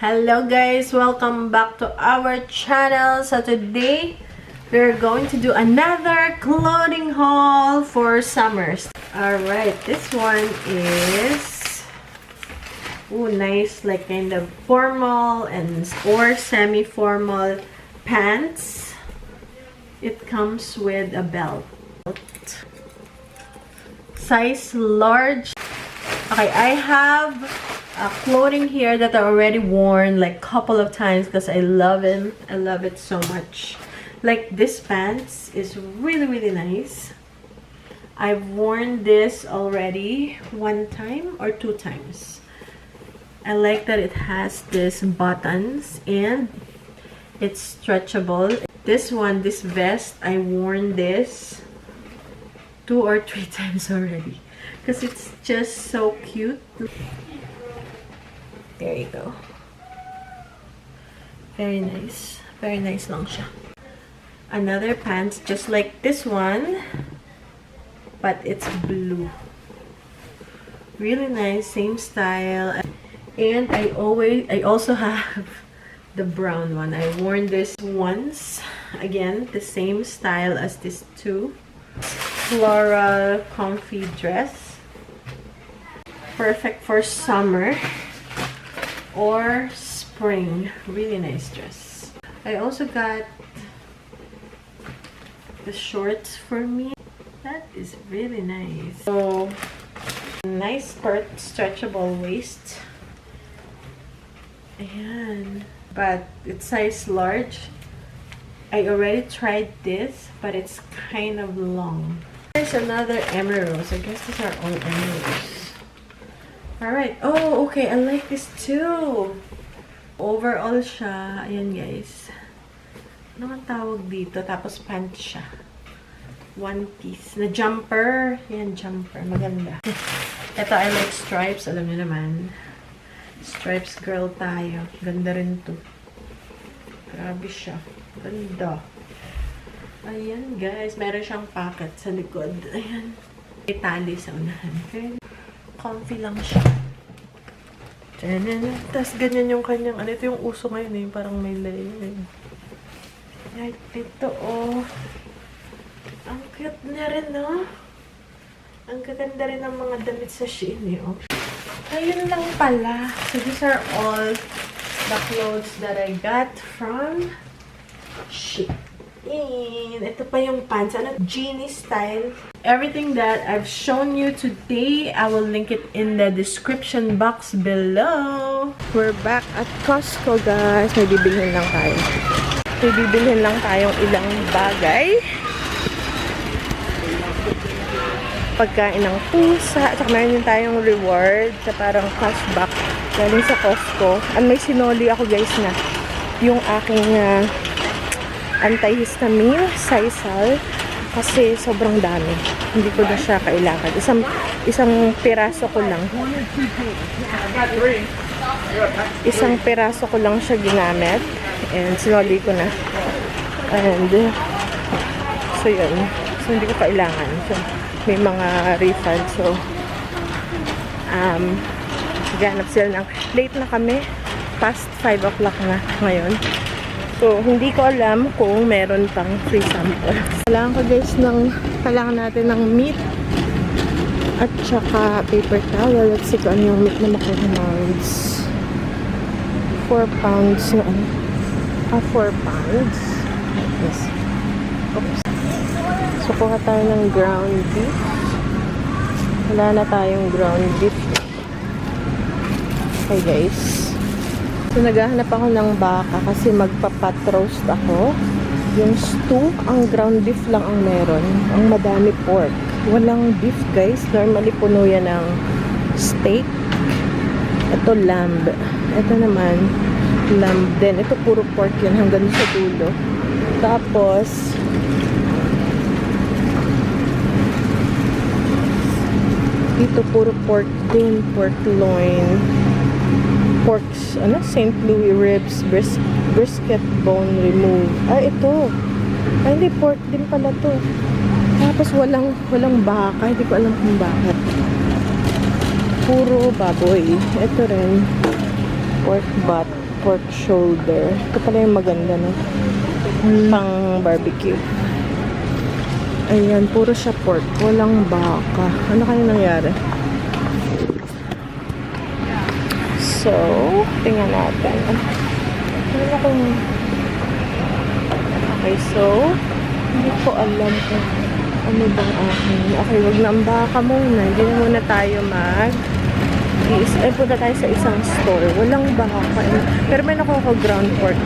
Hello guys, welcome back to our channel. So today we're going to do another clothing haul for summers. Alright, this one is nice, like kind of formal and or semi-formal pants. It comes with a belt. Size large. Okay, I have clothing here that I already worn like couple of times because I love it. I love it so much. Like this pants is really nice. I've worn this already one time or two times. I like that it has these buttons and it's stretchable. This one, this vest, I worn this 2 or 3 times already because it's just so cute. There you go. Very nice. Very nice lang siya. Another pants just like this one, but it's blue. Really nice, same style. And I also have the brown one. I worn this once. Again, the same style as this two. Floral comfy dress. Perfect for summer or spring. Really nice dress. I also got the shorts for me. That is really nice. So nice skirt, stretchable waist. Ayan. But it's size large. I already tried this, but it's kind of long. There's another emeralds. I guess these are all emeralds. Alright. Oh, okay. I like this too. Overall siya. Ayan, guys. Ano ang tawag dito? Tapos pants siya. One piece. Na jumper. Ayan, jumper. Maganda. Ito, I like stripes. Alam niyo naman. Stripes girl tayo. Ganda rin to. Grabe siya. Ganda. Ayan, guys. Meron siyang pocket sa likod. Ayan. May tali sa unahan. Okay. Comfy lang siya. Tapos ganyan yung kanyang, ano, ito yung uso ngayon eh, parang may layer. Right, ito oh. Ang cute na rin, no? Ang gaganda rin ng mga damit sa Shein eh, oh. Ayun lang pala. So these are all the clothes that I got from Shein. Ito pa yung pants. Ano? Genie style. Everything that I've shown you today, I will link it in the description box below. We're back at Costco, guys. May bibilhin lang tayo. May bibilhin lang tayong ilang bagay. Pagkain ng pusa. At saka meron din tayong reward sa parang cashback galing sa Costco. And may sinoli ako, guys, na yung aking antihistamine, Sisal, kasi sobrang dami. Hindi ko na siya kailangan. Isang piraso ko lang. Isang piraso ko lang siya ginamit. And sinoli ko na. And, so yun. So, hindi ko kailangan. So, may mga refund. So, ganap sila ng, late na kami. Past 5 o'clock na ngayon. So, hindi ko alam kung meron pang free sample. Kailangan natin ng meat at saka paper towel. Let's see kung ano yung meat na McDonald's. 4 pounds na ano. 4 pounds. Yes. Oops. So, kuha tayo ng ground beef. Wala na tayong ground beef. Okay, guys. So, naghahanap ako ng baka kasi magpa-pot roast ako. Yung stew, ang ground beef lang ang meron. Ang madami pork. Walang beef, guys. Normally, puno yan ng steak. Ito, lamb. Ito naman, lamb din. Ito, puro pork yan hanggang sa dulo. Tapos, dito, puro pork din. Pork loin. Porks, St. Louis ribs, brisket bone remove. Ito. Hindi, pork din pala to. Tapos walang baka. Hindi ko alam kung bakit. Puro baboy. Ito rin. Pork butt. pork shoulder. Ito pala yung maganda, no? Pang barbecue. Ayan, puro siya pork. Walang baka. Ano kaya nangyari? So, tingnan natin. Ano kung... Okay, so, hindi ko alam kung ano bang akin. Okay, wag na ang baka muna. Hindi na muna tayo punta tayo sa isang store. Walang baka. Pero may nakuha ko ground pork.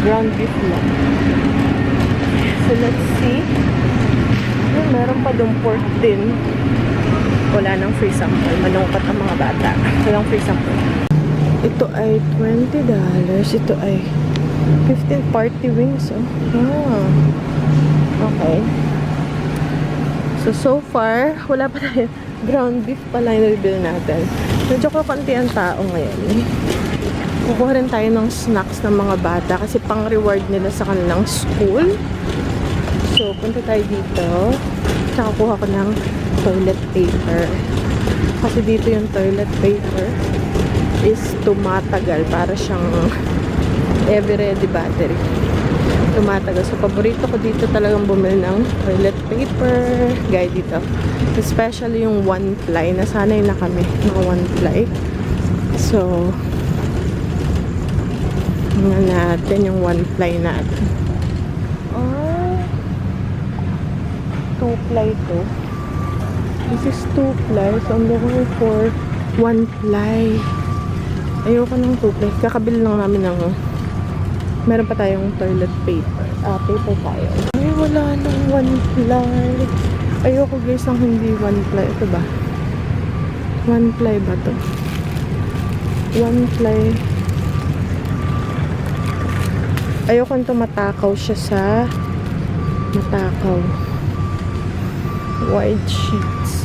Ground beef lang. So, let's see. Meron pa dong pork din. Wala nang free sample. Malungkot ang mga bata. Walang free sample. Ito ay $20. Ito ay 15 party wings. Oh. Okay. So far, wala pa tayo. Ground beef pala yung nabibili natin. Medyo kakunti ang tao ngayon. Kukuha rin tayo ng snacks ng mga bata kasi pang-reward nila sa kanilang school. So, punta tayo dito. Tsaka kuha ko ng toilet paper. Kasi dito yung toilet paper is tumatagal. Para siyang ever-ready battery. Tumatagal. So, paborito ko dito talagang bumili ng toilet paper. Gaya dito. Especially yung one ply. Nasanay na kami ng one ply. So, tingnan natin yung one ply natin. Oh, two ply to. This is two ply. So, I'm looking for one ply. Ayoko ng two ply. Kakabili lang namin ng meron pa tayong toilet paper. Paper tayo. Ay, wala nang one ply. Ayoko guys ng hindi one ply. Ito ba? One ply ba to? One ply. Ayoko nito matakaw siya sa matakaw. Wide sheets.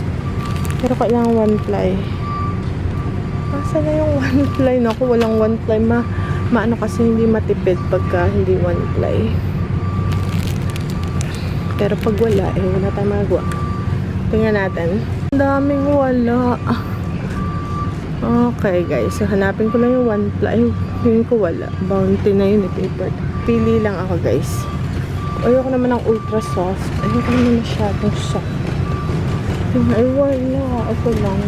Pero kailangan one ply. Asa na yung one ply? Naku, walang one ply. Maano kasi hindi matipid pagka hindi one ply. Pero pag wala, wala tayong magagawa. Tingnan natin. Ang daming wala. Okay guys, so hanapin ko lang yung one ply. Yun ko wala. Bounty na yun, paper. Pili lang ako guys. Ayoko naman ng ultra soft. Ayoko naman masyadong soft. Ay wala. Ito lang.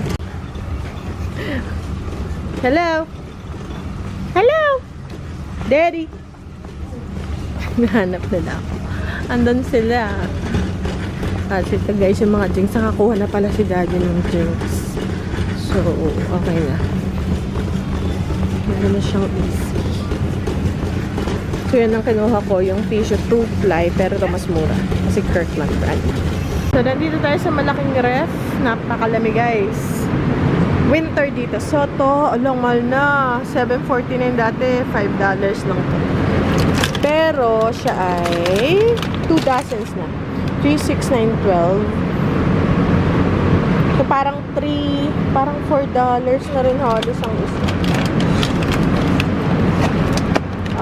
Hello? Hello? Daddy? Nahanap nila ako. Andun sila. Kasi ito guys, yung mga drinks. Nakakuha na pala si daddy ng drinks. So, okay na. Meron na siyang easy. So, yan ang kinuha ko. Yung tissue 2-ply. Pero ito mas mura. Kasi Kirkland brand. So, nandito tayo sa malaking ref. Napakalamig guys. Winter dito. Soto, along mahal na. $7.49 dati. $5 lang to. Pero, siya ay 2 dozens na. 3, 6, 9, 12. So, parang $4 na rin halos ang isa.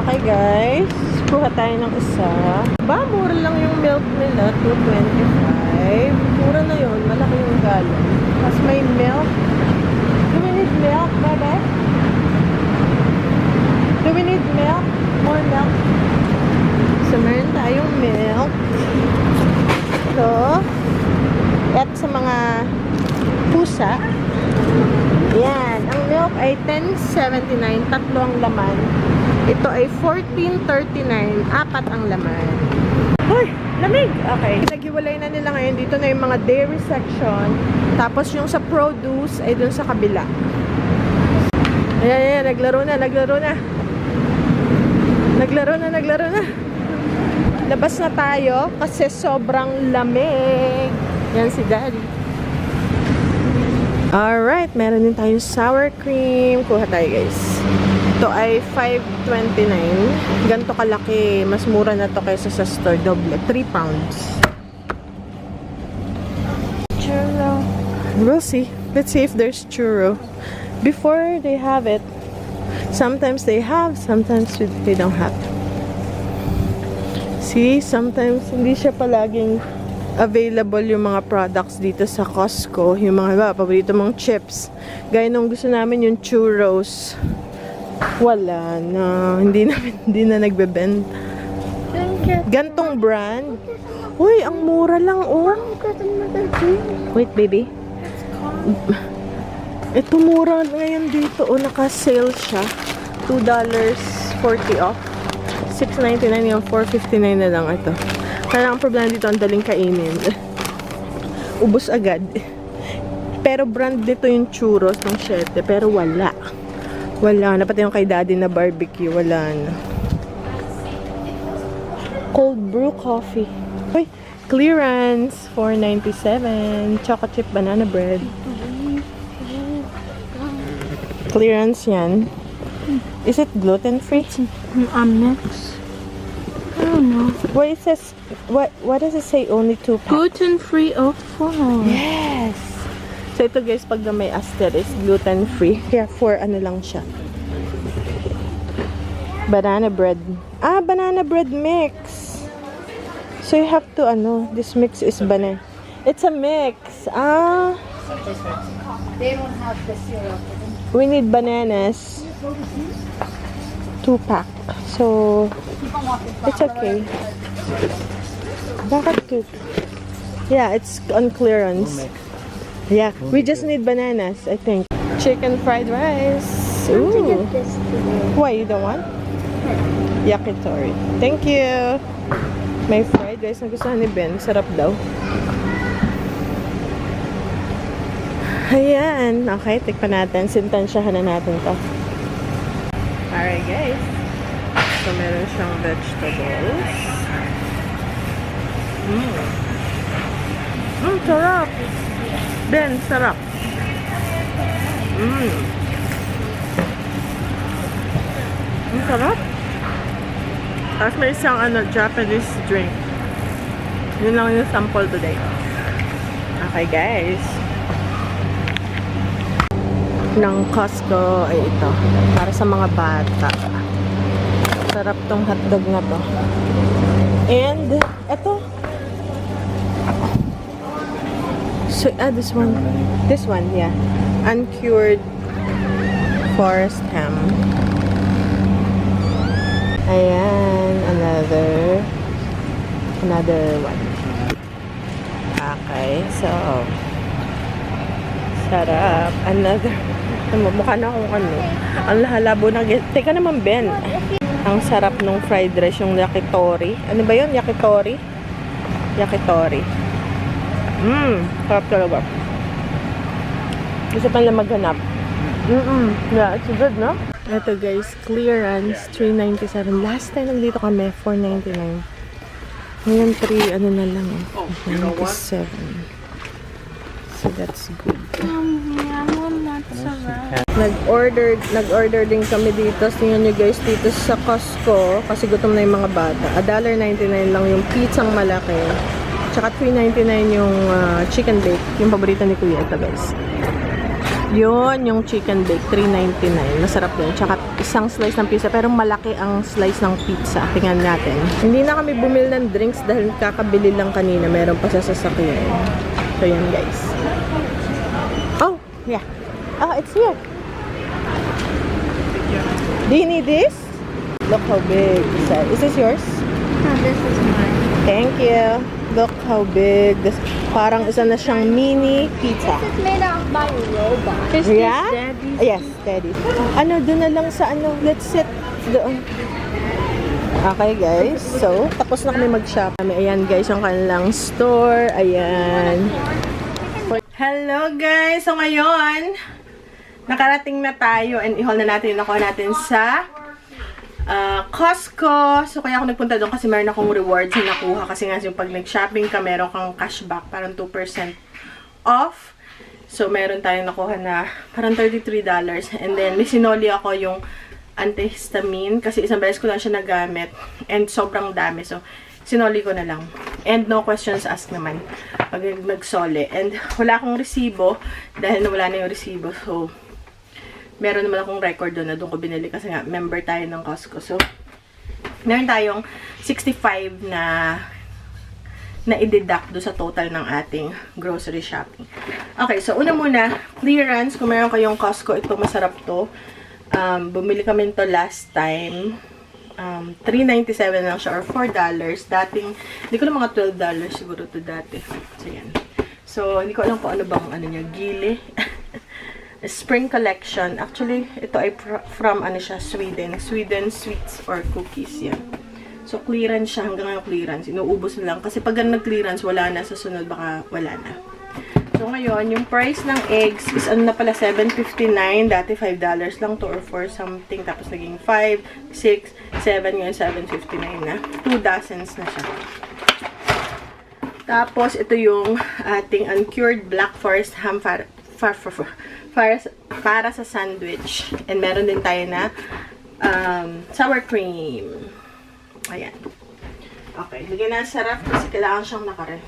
Okay, guys. Kuha tayo ng isa. Ba, mura lang yung milk nila. $2.25. Mura na yun. Malaki yung galon. Tapos may milk. Do we need milk, bebe? Do we need milk? More milk? So, meron tayong milk. So, at sa mga pusa, yan. Ang milk ay $10.79. 3 ang laman. Ito ay $14.39. 4 ang laman. Uy, lamig! Okay. Naghiwalay na nila ngayon. Dito na yung mga dairy section. Tapos yung sa produce ay dun sa kabila. Ayan, naglaro na. Labas na tayo kasi sobrang lamig. Yan si daddy. Alright, meron din tayong sour cream. Kuha tayo guys. Ito ay $5.29. Ganto kalaki. Mas mura na to kaysa sa store. Doble. 3 pounds. Churro. We'll see. Let's see if there's churro. Before they have it, sometimes they have, sometimes they don't have. See, sometimes hindi siya palaging available yung mga products dito sa Costco. Yung mga paborito mong chips. Gaya nung gusto namin yung churros. Wala na. Hindi na nagbe-bend. Gantong brand. Uy, ang mura lang, oh. Wait, baby. Ito mura ngayon dito, oh. Naka-sale siya. $2.40 off. $6.99 yung $4.59 na lang ito. Kaya ang problema dito, ang daling kainin. Ubus agad. Pero brand nito yung churros ng 7. Pero wala. Wala na. Pati yung kay daddy na barbecue. Wala na. Cold brew coffee. Uy, clearance. $4.97. Chocolate chip banana bread. Clearance yan. Is it gluten free? Next. I don't know. What it says? What does it say? Only 2 packs. Gluten free of four. Yes. So ito guys, pag may asterisk, gluten free. Kaya 4 ano lang siya. Banana bread. Ah, banana bread mix. So you have to this mix is banana. It's a mix. Ah. They don't have the syrup. We need bananas. 2 pack. So it's okay. Bakit 2? Yeah, it's on clearance. Yeah, we just need bananas, I think. Chicken fried rice. Ooh. Why, you don't want? Yakitori. Thank you. May fried rice na gusto ni Ben. Sarap daw. Ayan. Okay, tikpan natin. Sintansyahan na natin to. Alright, guys. So, meron siyang vegetables. Sarap. Ben, sarap. Sarap. Tapos may isang Japanese drink. Yun lang yung sample today. Okay, guys. Ng Costco ay ito. Para sa mga bata. Sarap tong hotdog na to. And, ito. So, this one. This one, yeah. Uncured forest ham. Ayan. Another one. Okay. So, sarap. Another. Mukha na akong ang lahalabo ng... Teka naman, Ben. Ang sarap nung fried rice, yung yakitori. Ano ba yun? Yakitori? Yakitori. Sarap talaga. Gusto pang lang maghanap. Yeah, it's good, no? Ito guys, clearance, $3.97. Last time nandito kami, $4.99. Ngayon, 3, na lang. 97. So, that's good. Nag-order din kami dito. Tingnan nyo guys, dito sa Costco. Kasi gutom na yung mga bata. $1.99 lang yung pizzang malaki. Tsaka $3.99 yung chicken bake. Yung paborito ni Kuya ito guys. Yun, yung chicken bake. $3.99. Masarap yun. Tsaka isang slice ng pizza. Pero malaki ang slice ng pizza. Tingnan natin. Hindi na kami bumili ng drinks dahil kakabili lang kanina. Meron pa sa sasakyan. So yan guys. Oh, yeah. Oh, it's here. Do you need this? Look how big. Is this yours? No, this is mine. Thank you. Look how big. This parang isa na siyang mini pizza. This is made out by a robot. Is Yeah? this Daddy's? Yes, Daddy. Doon na lang sa Let's sit doon. Okay, guys. So, tapos na kami mag-shop. Ayan, guys, yung kanilang store. Ayan. Hello, guys. So, ngayon, nakarating na tayo and i-haul na natin yung nakuha natin sa Costco. So, kaya ako nagpunta doon kasi meron akong rewards na nakuha. Kasi nga yung pag nag-shopping ka, meron kang cashback. Parang 2% off. So, meron tayong nakuha na parang $33. And then, may sinoli ako yung antihistamine. Kasi isang beses ko lang siya nagamit. And sobrang dami. So, sinoli ko na lang. And no questions asked naman. Pag nagsoli. And wala akong resibo. Dahil nawala na yung resibo. So, meron naman akong record doon na doon ko binili kasi nga member tayo ng Costco. So, meron tayong 65 na i-deduct doon sa total ng ating grocery shopping. Okay, so una muna, clearance. Kung meron kayong Costco, ito masarap to. Bumili kami nito last time. $3.97 lang siya or $4. Dating, hindi ko na mga $12 siguro to dati. So, yan. So, hindi ko alam kung ano bang ano niya, Gili. Spring collection. Actually, ito ay from ano siya, Sweden. Sweden sweets or cookies yan. So, clearance siya hanggang ngayon clearance. Inuubos na lang. Kasi pag nag-clearance, wala na. Sa sunod, baka wala na. So, ngayon, yung price ng eggs is ano na pala, $7.59. Dati $5 lang to or 4 something. Tapos naging 5, 6, 7. Ngayon, $7.59 na. 2 dozens na siya. Tapos, ito yung ating uncured Black Forest ham para sa sandwich. And meron din tayo na sour cream. Ayan. Okay, lagyan na sa ref kasi kailangan siyang naka-ref.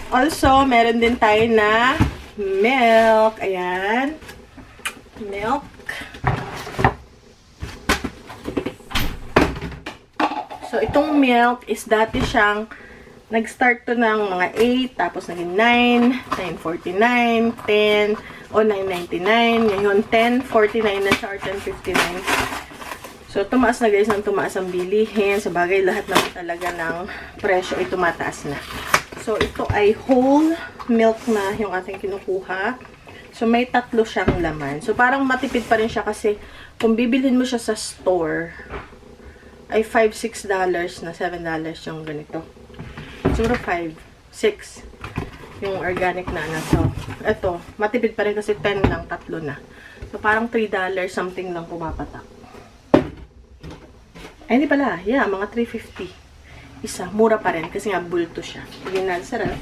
Also, meron din tayo na milk. Ayan. Milk. So, itong milk is dati siyang nag-start to ng mga 8, tapos naging 9, 9.49, 10, o 9.99. Ngayon, 10.49 na siya or 10.59. So, tumaas na guys ng tumaas ang bilihin. Sa bagay, lahat naman talaga ng presyo ay tumataas na. So, ito ay whole milk na yung ating kinukuha. So, may 3 siyang laman. So, parang matipid pa rin siya kasi kung bibilhin mo siya sa store, ay $5-6 na $7 yung ganito. Siguro 5, 6 yung organic na ano. So, ito, matipid pa rin kasi 10 lang, 3 na. So, parang $3 something lang pumapatak. Ay, hindi pala. Yeah, mga 350. Isa, mura pa rin kasi nga bulto siya. Lagyan natin sa ref.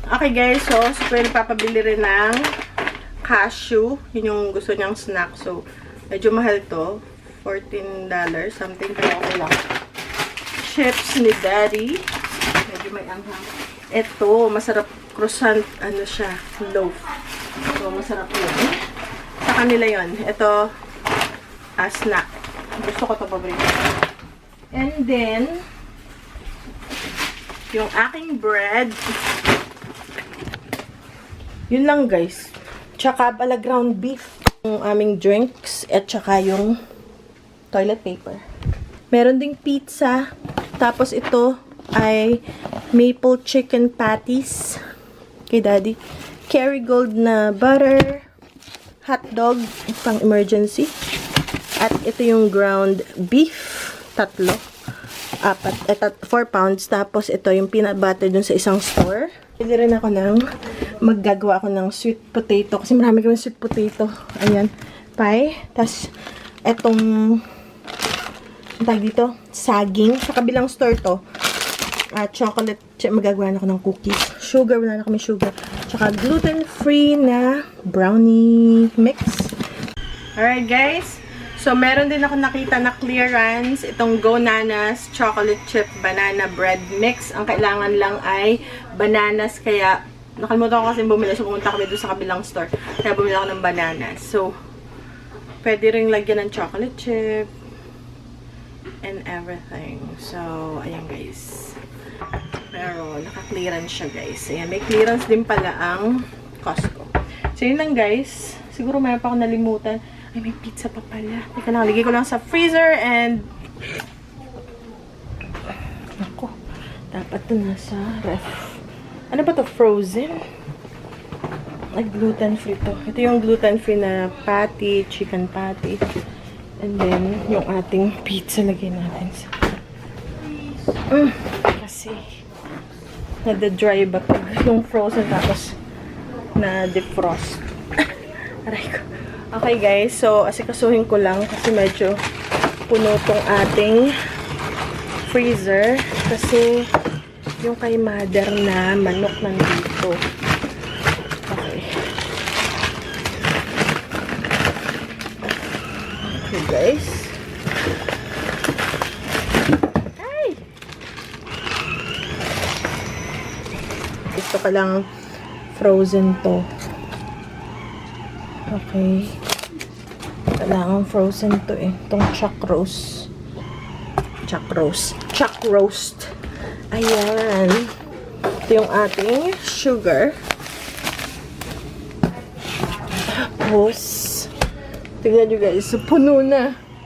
Okay guys, so pwede papabili rin ng cashew. Yun yung gusto niyang snack. So, medyo mahal to. $14 something. Pero okay lang. Chips ni Daddy. Medyo may anghang. Ito, masarap croissant. Ano siya? Loaf. So, masarap yun. Sa kanila yun. Ito, snack. Gusto ko ito paborito. And then, yung aking bread. Yun lang guys. Tsaka pala ground beef. Yung aming drinks. At tsaka yung toilet paper. Meron ding pizza. Tapos ito ay maple chicken patties. Kay Daddy. Kerrygold na butter. Hot dog. Pang emergency. At ito yung ground beef. 3. 4 pounds. Tapos, ito yung peanut butter dun sa isang store. Pwede rin ako ng maggagawa ako ng sweet potato. Kasi marami kami sweet potato. Ayan. Pie. Tapos, etong tag dito, saging. Sa kabilang store to. Chocolate. Magagawa na ako ng cookies. Sugar. Wala na kami sugar. Tsaka gluten-free na brownie mix. Alright, guys. So, meron din ako nakita na clearance. Itong Gonanas Chocolate Chip Banana Bread Mix. Ang kailangan lang ay bananas. Kaya, nakalimutan ko kasi bumili. So, pumunta kami doon sa kabilang store. Kaya bumili ako ng bananas. So, pwede rin lagyan ng chocolate chip. And everything. So, ayan guys. Pero, naka-clearance siya guys. Ayan, may clearance din pala ang Costco. So, yun lang guys. Siguro mayroon pa ako nalimutan. Ay, may pizza pa pala. Teka lang, ligay ko lang sa freezer and... Ako, dapat ito nasa ref. Ano ba to? Frozen? Ay, gluten-free to. Ito yung gluten-free na patty, chicken patty. And then, yung ating pizza lagay natin sa... Kasi, nade-dry ba pag yung frozen tapos na-defrost. Aray ko. Okay guys, so asikasuhin ko lang kasi medyo puno tong ating freezer kasi yung kay mother na manok nandito. Okay. Okay guys. Ay! Gusto ko lang frozen to. Okay. Kailangan frozen to eh. Itong chuck roast. Chuck roast. Chuck roast. Ayan. Ito yung ating sugar. Tapos, tingnan nyo guys, so puno na.